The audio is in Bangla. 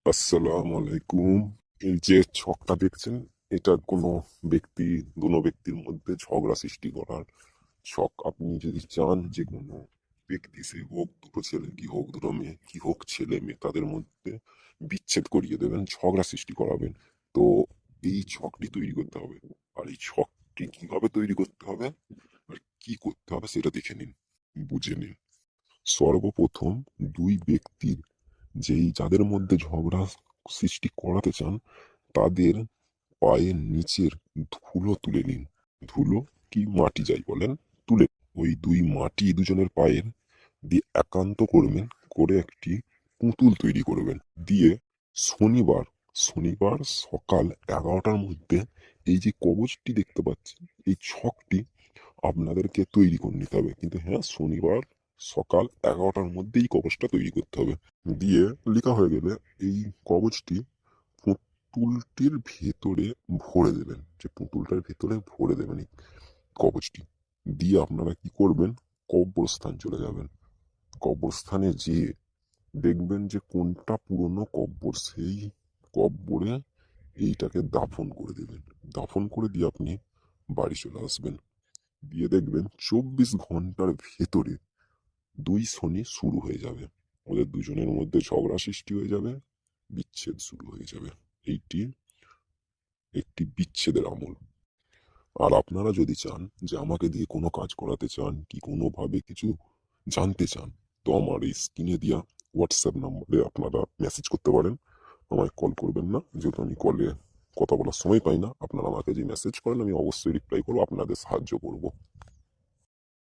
আসসালামু আলাইকুম। এই যে ছকটা দেখছেন, এটা কোনো ব্যক্তির মধ্যে ঝগড়া সৃষ্টি করার ছক। আপনি যদি চান যে কোনো ব্যক্তি, সে হোক দুটো ছেলে কি হোক দুটো মেয়ে কি হোক, ছেলে মেয়ে তাদের মধ্যে বিচ্ছেদ করিয়ে দেবেন, ঝগড়া সৃষ্টি করাবেন, তো এই ছকটি তৈরি করতে হবে। আর এই ছকটি কিভাবে তৈরি করতে হবে আর কি করতে হবে সেটা দেখে নিন, বুঝে নিন। সর্বপ্রথম দুই ব্যক্তির যাদের মধ্যে ঝগড়া সৃষ্টি করাতে চান, তাদের পায়ের নিচের ধুলো তুলে নিন। ধুলো কি মাটি যাই বলেন, তুলে ওই মাটি দুজনের পায়ের দিয়ে একান্ত করবেন, করে একটি পুতুল তৈরি করবেন। দিয়ে শনিবার শনিবার সকাল 11টার মধ্যে এই যে কবচটি দেখতে পাচ্ছেন, এই ছকটি আপনাদেরকে তৈরি করে নিতে হবে। কিন্তু হ্যাঁ, শনিবার সকাল 11টার মধ্যেই কবচটা তৈরি করতে হবে। দিয়ে লেখা হয়ে গেলে এই কবচটি পুতুলটির ভেতরে ভরে দেবেন, যে পুতুলটার ভেতরে ভরে দেবেন এই কবচটি। দিয়ে আপনারা কি করবেন, কবরস্থান চলে যাবেন। কবরস্থানে যেয়ে দেখবেন যে কোনটা পুরনো কব্বর, সেই কব্বরে এইটাকে দাফন করে দেবেন। দাফন করে দিয়ে আপনি বাড়ি চলে আসবেন। দিয়ে দেখবেন 24 ঘন্টার ভেতরে দুই শনি শুরু হয়ে যাবে, ওদের দুজনের মধ্যে ঝগড়া সৃষ্টি হয়ে যাবে, বিচ্ছেদ শুরু হয়ে যাবে। এইটি একটি বিচ্ছেদের আমল। আর আপনারা যদি চান যে আমাকে দিয়ে কোনো কাজ করাতে চান কি কোনোভাবে কিছু জানতে চান, তো আমার এই স্ক্রিনে দেওয়া হোয়াটসঅ্যাপ নম্বরে আপনারা মেসেজ করতে পারেন। আমায় কল করবেন না, যেহেতু আমি কলে কথা বলার সময় পাই না। আপনারা আমাকে যে মেসেজ করেন, আমি অবশ্যই রিপ্লাই করবো, আপনাদের সাহায্য করব।